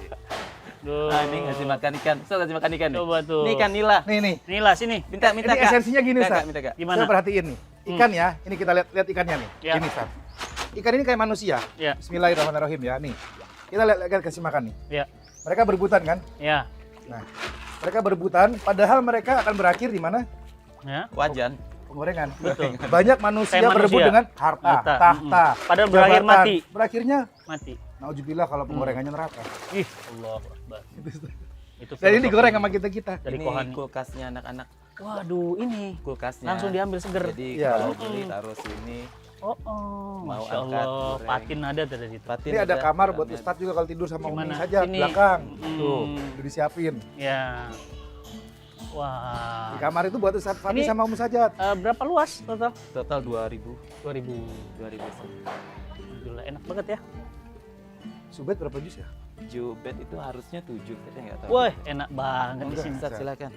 Duh. Nah, ini ngasih makan ikan. Ustaz ngasih makan ikan nih. Coba tuh. Ini ikan nila. Nih, Inilah sini. Minta ini Kak. esensinya gini Kak, Ustaz. Kak, minta Kak. Gimana? Saya perhatiin nih. Ikan ya, ini kita lihat ikannya nih. Ya. Gini Ustaz. Ikan ini kayak manusia. Ya. Bismillahirrahmanirrahim ya, nih. Kita lihat kasih makan nih. Ya. Mereka berebutan kan? Ya. Nah, mereka berebutan, padahal mereka akan berakhir di mana? Ya. Wajan. Penggorengan. Betul. Banyak manusia Kayak berebut manusia. dengan harta, Harta, tahta, Padahal berakhir jabatan. mati. Berakhirnya, Mati. nauzubillah kalau penggorengannya neraka. Ih, Allah Akbar. Itu Dan ini filosofi digoreng sama kita-kita. dari Ini Kohani. kulkasnya anak-anak. Waduh, ini Kulkasnya. langsung diambil seger. Jadi Iya. kalau beli taruh sini. Oh, oh. Mau Masya angkat, Allah. goreng. Patin ada tuh dari situ. Patin Ini ada kamar buat ramen. Ustadz juga kalau tidur sama Umi Gimana? saja, Sini. belakang. Hmm. Tuh, udah disiapin. Ya. Wah. Di kamar itu buat Ustadz Fadli Ini- sama Umi Sajat. Berapa luas total? Total 2000. 2000. 2000. Alhamdulillah enak banget ya. Subet berapa jus ya? Jubet itu harusnya 7, kita nggak tahu. Wah, enak banget di Enggak. sini. Ustaz silakan.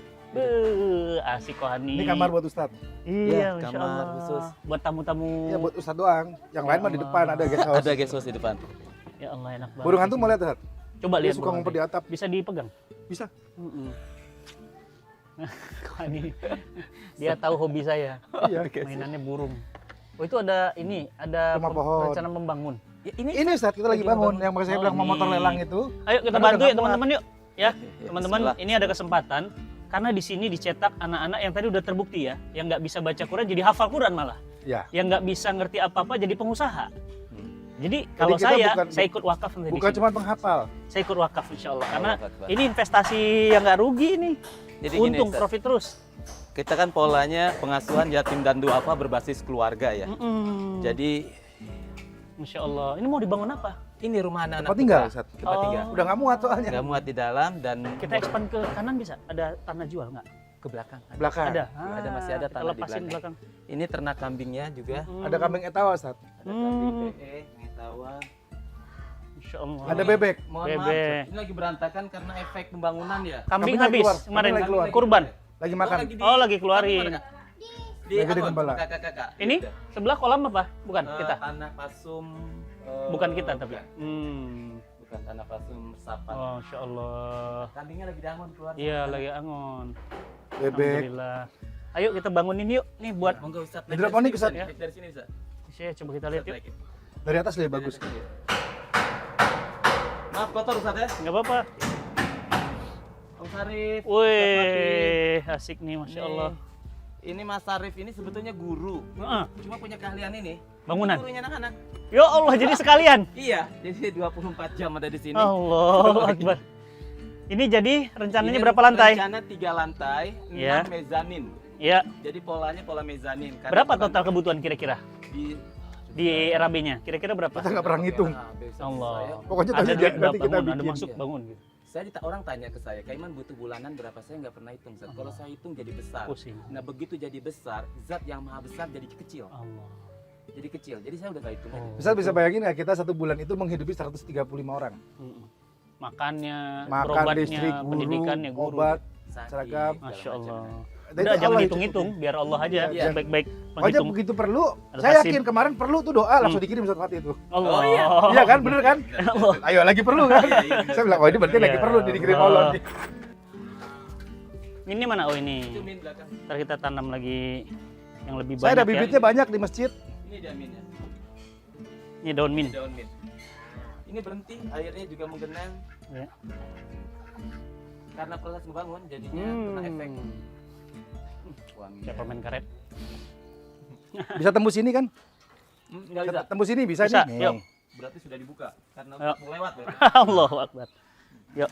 Asik Kohani. Ini kamar buat Ustadz. Iya, Ya, Masya kamar Allah. khusus. Buat tamu-tamu. Ya buat Ustadz doang. Yang lain mah di Allah. depan ada guest house. Ada guest house di depan. Ya Allah, enak banget. Burung hantu mau lihat Ustadz? Coba Dia lihat. suka burung ngumpet di hantu. atap. Bisa dipegang. Bisa. Kohani. Dia tahu hobi saya. Iya. Mainannya burung. Oh, itu ada ini, ada Rumah pohon. rencana membangun. Ya, ini Ini Ustadz kita lagi bangun. Yang makanya saya Oh, bilang mau motor ini. lelang itu. Ayo kita Karena bantu udah ya nggak teman-teman yuk. Ya, Ya, teman-teman, bismillah. ini ada kesempatan karena di sini dicetak anak-anak yang tadi udah terbukti ya, yang nggak bisa baca Quran jadi hafal Quran malah, Ya. yang nggak bisa ngerti apa-apa jadi pengusaha. Hmm. Jadi kalau kita saya, bukan- saya ikut wakaf nanti di Bukan sini. cuma penghafal. Saya ikut wakaf insya Allah karena Allahu Akbar. ini investasi yang nggak rugi nih, Jadi gini, untung Ustaz. profit terus. Kita kan polanya pengasuhan yatim dan duafa berbasis keluarga ya. Mm-mm. Jadi Masya Allah, ini mau dibangun apa? ini rumah anak-anak Tempat tinggal putra. Ustadz. Tempat Oh. tinggal. Udah nggak muat soalnya. Nggak muat di dalam dan Kita expand ke kanan bisa? Ada tanah jual nggak? ke belakang. Belakang. Ada. Ada, masih ada kita tanah di lepasin belakang. belakang. Ini ternak kambingnya juga. Ada kambing etawa Ustadz. Ada kambing PE, ngetawa. Masya Allah. Ada bebek. Mohon Bebek. maaf, ini lagi berantakan karena efek pembangunan ya. Kambing Kambing lagi habis keluar, kemarin kambing lagi keluar. kurban. Lagi makan. Oh, lagi keluarin. Di Lagi di Angon, gembala. kakak-kakak. Ini Gitu. sebelah kolam apa? Bukan kita. Tanah pasum. Bukan kita tapi. Bukan. Bukan tanah pasum sapan. Oh, Masya Allah. Kambingnya lagi di Angon keluar. Iya, lagi angon. Bebek. Alhamdulillah. Ayo kita bangunin yuk. Nih buat Monggo Ustaz. Hidroponik, Ustaz. Ya. Dari sini Ustaz. saya coba kita lihat yuk. Naik. Dari atas lebih bagus. Maaf kotor Ustaz ya. Enggak apa-apa. Om Sarif. Wih, asik nih Masya Nih, Allah. Ini Mas Sarif ini sebetulnya guru. Heeh, Cuma punya keahlian ini. bangunan. Gurunya anak-anak. Ya Allah, jadi sekalian. Iya, jadi 24 jam ada di sini. Allah Akbar. Ini jadi rencananya Ini berapa lantai? Rencana 3 lantai, 6 Ya. mezanin. Ya, Jadi polanya pola mezanin. Karena berapa bukan total kebutuhan kira-kira di di RAB-nya? Kira-kira berapa? Kita nggak pernah ngitung. Allah. Pokoknya Ada tadi duit nanti berapa kita bangun, ada bikin. masuk bangun gitu. Orang tanya ke saya, Kaiman butuh bulanan berapa? Saya nggak pernah hitung, Zat. Kalau saya hitung jadi besar. Pusing. Nah begitu jadi besar, zat yang maha besar jadi kecil. Allah. Jadi kecil. Jadi saya udah nggak hitung lagi. Bisa bisa bayangin nggak kita 1 bulan itu menghidupi 135 orang. Mm-mm. Makannya, Makan, berobatnya, listrik, guru, pendidikannya, guru. obat, Sakit, seragam. segala Masya macam. Allah. Dan Udah itu jangan Allah hitung-hitung, biar Allah aja Iya. yang baik-baik Pokoknya menghitung. begitu perlu. Ada Saya kasih. yakin kemarin perlu tuh doa langsung dikirim Ustaz Fatih itu. Allah. Oh, iya. Iya kan, bener kan? Allah. Ayo lagi perlu kan? Iya, iya. Saya bilang, oh ini berarti lagi Ya perlu nih dikirim Allah. Allah nih. Ini mana? Oh ini. Itu min belakang. Ntar kita tanam lagi yang lebih Saya ada banyak bibitnya ya. banyak di masjid. Ini dia minnya. Ini daun min. Daun mint. Ini berhenti, airnya juga menggenang Ya. karena proses ngebangun jadinya kena efek. Wangi. Kayak permen karet. Bisa tembus ini kan? Enggak bisa. Tembus ini bisa, Bisa, nih. yuk. Berarti sudah dibuka karena Ayo. mau lewat berarti. Allahu Akbar. Yuk.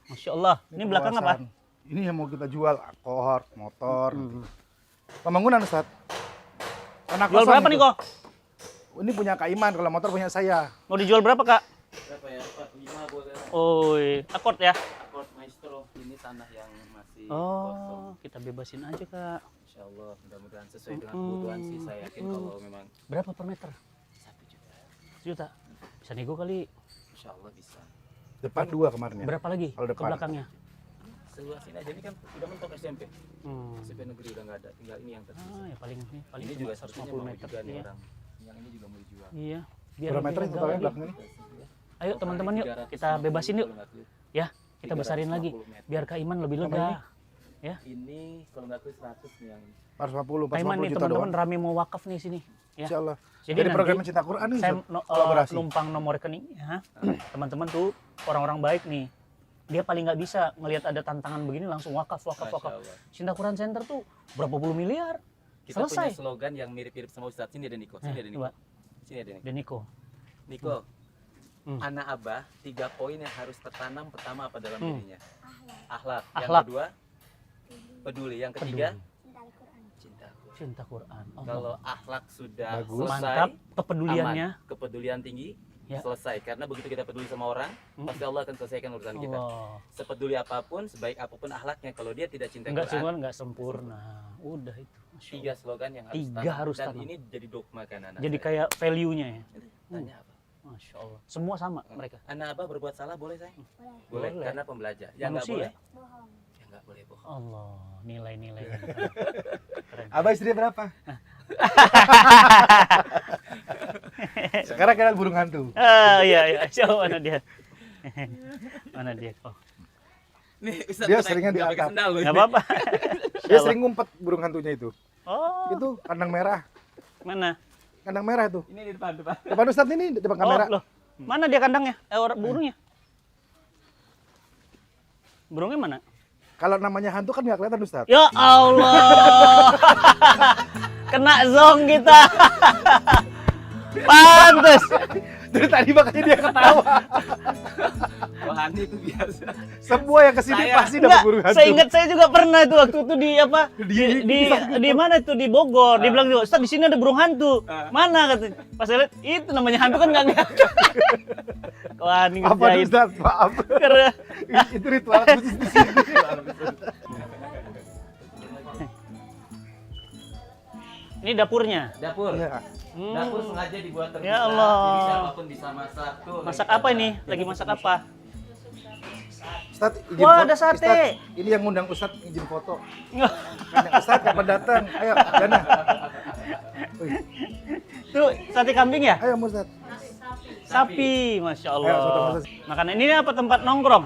Masya Allah. Ini belakang apa? Kawasan. Ini yang mau kita jual, kohort, motor. Pembangunan Ustaz. Tanah Jual kosong berapa itu. nih kok? Ini punya Kak Iman, kalau motor punya saya. Mau dijual berapa kak? Berapa ya? 45 boleh. Oh, akord ya? Akord maestro. Ini tanah yang masih kosong. Oh, kita bebasin aja kak. Insya Allah mudah-mudahan sesuai dengan kebutuhan sih. Saya yakin kalau memang Berapa per meter? 1 juta. 1 juta. Bisa nego kali. Insya Allah bisa. Depan 2 kemarin ya. Berapa lagi Kalau ke depan. belakangnya? Seluas ini aja, ini kan udah mentok SMP. Hmm. SMP negeri udah nggak ada, tinggal ini yang tersisa. Ah, ya paling Ini cuma juga seharusnya 150 mau meter. juga nih Iya. orang. Yang ini juga mau dijual. Iya. Biar Berapa lebih meter lega totalnya lagi. belakang ini? Ayo teman-teman yuk, kita bebasin yuk. Ya, kita besarin lagi. Biar Kak Iman lebih lega. Ya. Ini kalau nggak tuh 100 nih yang 450, Kak Iman 450 nih juta teman-teman doang. rame mau wakaf nih sini. Ya. Insya Allah. Jadi Jadi nanti program Cinta Quran nih saya kolaborasi. numpang nomor rekeningnya. Teman-teman tuh orang-orang baik nih. Dia paling nggak bisa ngelihat ada tantangan begini langsung wakaf. Masya Allah. Cinta Quran Center tuh berapa puluh miliar. Kita Selesai. punya slogan yang mirip-mirip sama Ustadz. Sini ada Niko, sini ada Niko. Coba, Sini ada Niko. Deniko. Niko, Hmm. anak abah 3 poin yang harus tertanam pertama apa dalam dirinya? Akhlak. Yang Akhlak. kedua, peduli. Yang ketiga, cinta. Cinta Quran. Allah. Kalau akhlak sudah Bagus. selesai, Mantap kepeduliannya. aman, kepedulian tinggi, Ya. selesai. Karena begitu kita peduli sama orang, pasti Allah akan selesaikan urusan kita. Allah. Sepeduli apapun, sebaik apapun akhlaknya, kalau dia tidak cinta Enggak Quran, cuma enggak sempurna. Udah itu. Masya 3 Allah. slogan yang harus Tiga tanam. harus Dan tanam. ini jadi dogma kan anak Jadi saya. kayak value-nya ya. Tanya apa? Masya Allah. Semua sama mereka. Anak abah berbuat salah boleh saya? Boleh, Boleh. karena pembelajar. Yang nggak Manusia. boleh? Yang nggak boleh bohong. Allah, nilai-nilai. Keren. Abah istri berapa? Sekarang kita burung hantu. Ah, iya iya. Coba mana dia? Mana dia? Oh, Nih, Ustaz, Dia naik- seringnya di nggak pakai atap. sendal loh. enggak apa-apa. Dia sering ngumpet burung hantunya itu. Oh, Itu kandang merah. mana? Kandang merah itu. Ini di depan. Depan Ustadz ini depan kamera. Oh, loh. Mana dia kandangnya? Burungnya? Burungnya mana? Kalau namanya hantu kan nggak kelihatan Ustadz. Ya Allah. Kena zong kita. Pantes. Dari tadi makanya dia ketawa. Wahani itu biasa. Semua yang kesini Saya- pasti dapat Enggak, burung hantu. saya ingat saya juga pernah itu waktu itu di apa? Di- Di mana itu di Bogor. Dia bilang, "Ustaz, di sini ada burung hantu." Mana katanya? Pas saya lihat, itu namanya hantu kan enggak ngeliat. Wah, ini Apa ngerjain. Ustadz? Maaf. Karena Itu ritual khusus di sini. ini dapurnya. Dapur. Iya. Dapur sengaja dibuat terbuka. Ya Allah. Jadi siapapun bisa masak. Tuh, Masak lagi apa kita ini? masak. Lagi masak apa? Ustadz, izin Wah, foto. ada sate. Ustadz, ini yang ngundang Ustadz izin foto. Ustadz kapan datang? Ayo, Dana. Wih, Tuh, sate kambing ya? ayo Ustadz. Sapi, Masya Ayo, Allah. Ustadz. Makanan ini apa tempat nongkrong?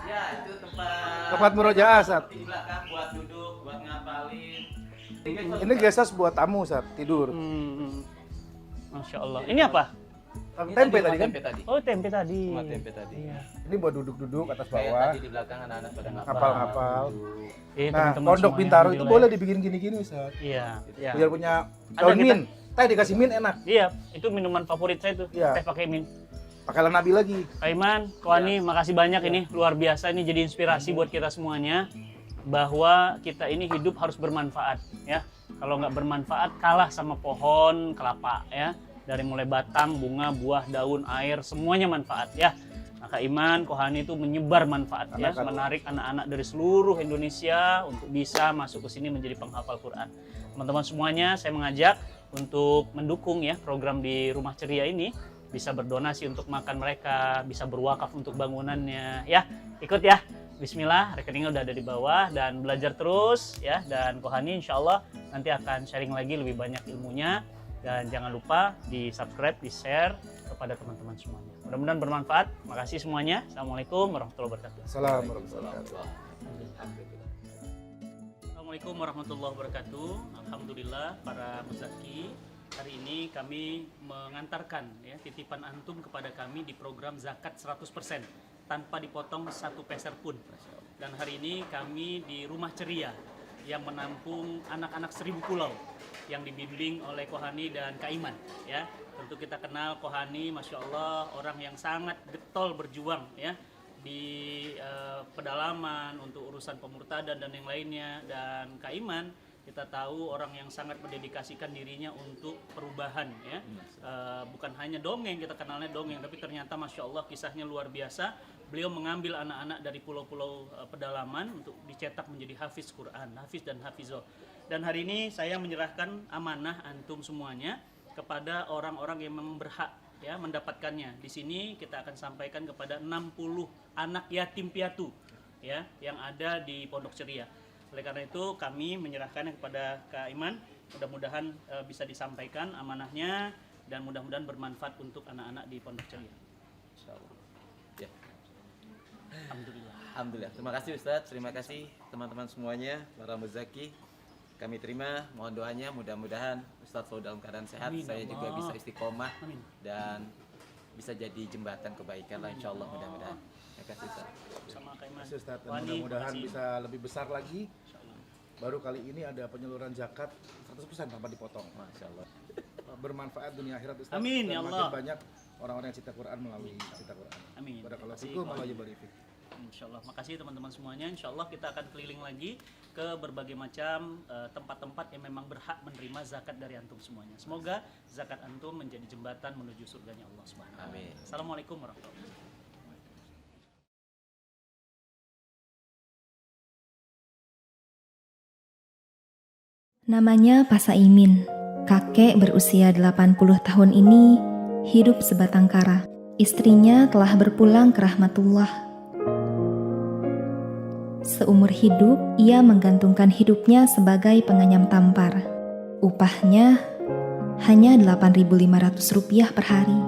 Ya, itu tempat. Tempat murojaah, Ustadz. Di belakang buat duduk, buat ngapalin. Ini geses buat tamu, Ustadz, tidur. Masya Allah. Ini apa? Tempe tadi kan? Tempe tadi. Oh, tempe tadi. Cuma tempe tadi. Iya. Ini buat duduk-duduk atas Kayak bawah. tadi di belakang anak-anak pada Ngapal-ngapal. Eh, Nah, teman-teman pondok semuanya, Bintaro itu alhamdulillah boleh ya. dibikin gini-gini, Ustadz. Iya. Iya. Biar punya Ada daun kita- min. Teh dikasih min enak. Iya, itu minuman favorit saya tuh. Iya. Teh pakai min. Pakai nabi lagi. Kak Iman, Koani, makasih banyak ini luar biasa, ini jadi inspirasi buat kita semuanya bahwa kita ini hidup harus bermanfaat ya. Kalau nggak bermanfaat kalah sama pohon kelapa ya. Dari mulai batang, bunga, buah, daun, air, semuanya manfaat ya. Maka Iman, Kohani itu menyebar manfaat ya, Anak-anak. menarik anak-anak dari seluruh Indonesia untuk bisa masuk ke sini menjadi penghafal Quran. Teman-teman semuanya, saya mengajak untuk mendukung ya program di Rumah Ceria ini, bisa berdonasi untuk makan mereka, bisa berwakaf untuk bangunannya ya. Ikut ya. Bismillah, rekeningnya udah ada di bawah dan belajar terus ya. Dan Kohani insya Allah nanti akan sharing lagi lebih banyak ilmunya. Dan jangan lupa di subscribe, di share kepada teman-teman semuanya. Mudah-mudahan bermanfaat. Makasih semuanya. Assalamualaikum warahmatullahi wabarakatuh. Assalamualaikum warahmatullahi wabarakatuh. Alhamdulillah. Assalamualaikum warahmatullahi wabarakatuh. Alhamdulillah para muzaki, hari ini kami mengantarkan ya titipan antum kepada kami di program zakat 100% tanpa dipotong satu peser pun. Dan hari ini kami di Rumah Ceria yang menampung anak-anak 1000 pulau yang dibimbing oleh Kohani dan Kaiman ya. Tentu kita kenal Kohani, Masya Allah, orang yang sangat getol berjuang ya di pedalaman untuk urusan pemurtadan dan yang lainnya. Dan Kaiman kita tahu orang yang sangat mendedikasikan dirinya untuk perubahan ya. Bukan hanya dongeng, kita kenalnya dongeng, tapi ternyata Masya Allah kisahnya luar biasa. Beliau mengambil anak-anak dari pulau-pulau pedalaman untuk dicetak menjadi hafiz Quran, hafiz dan hafizoh. Dan hari ini saya menyerahkan amanah antum semuanya kepada orang-orang yang memang berhak ya mendapatkannya. Di sini kita akan sampaikan kepada 60 anak yatim piatu ya yang ada di Pondok Ceria. Oleh karena itu kami menyerahkannya kepada Kak Iman. Mudah-mudahan bisa disampaikan amanahnya dan mudah-mudahan bermanfaat untuk anak-anak di Pondok Ceria. Insyaallah. Ya. Alhamdulillah. Alhamdulillah. Terima kasih Ustadz, terima kasih teman-teman semuanya, para muzaki. Kami terima, mohon doanya mudah-mudahan Ustadz selalu dalam keadaan sehat, Amin, saya Allah. juga bisa istiqomah Amin. dan bisa jadi jembatan kebaikan lah insyaallah mudah-mudahan. Terima kasih Ustadz. Sama Kak Iman. Terima kasih Ustaz, dan Wani, mudah-mudahan makasih. bisa lebih besar lagi. Baru kali ini ada penyaluran zakat 100% tanpa dipotong. Masya Allah. Bermanfaat dunia akhirat Ustaz. Amin, dan ya makin Allah. banyak orang-orang yang cinta Quran melalui cinta Quran. Amin. Barakallahu Makasih, fikum, Pak. Allah yubarik fikum. Insyaallah. Makasih teman-teman semuanya. Insyaallah kita akan keliling lagi ke berbagai macam tempat-tempat yang memang berhak menerima zakat dari antum semuanya. Semoga zakat antum menjadi jembatan menuju surganya Allah Subhanahu wa taala. Amin. Assalamualaikum warahmatullahi wabarakatuh. Namanya Pak Saimin. Kakek berusia 80 tahun ini hidup sebatang kara. Istrinya telah berpulang ke rahmatullah. Seumur hidup, ia menggantungkan hidupnya sebagai penganyam tampar. Upahnya hanya Rp8.500 per hari.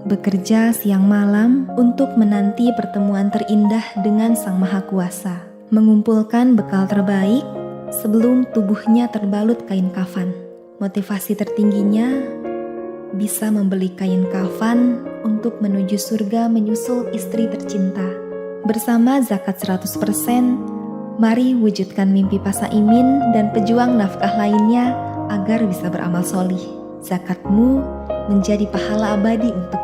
Bekerja siang malam untuk menanti pertemuan terindah dengan Sang Maha Kuasa. Mengumpulkan bekal terbaik sebelum tubuhnya terbalut kain kafan. Motivasi tertingginya bisa membeli kain kafan untuk menuju surga menyusul istri tercinta. Bersama zakat 100%, mari wujudkan mimpi Pak Saimin dan pejuang nafkah lainnya agar bisa beramal solih. Zakatmu menjadi pahala abadi untuk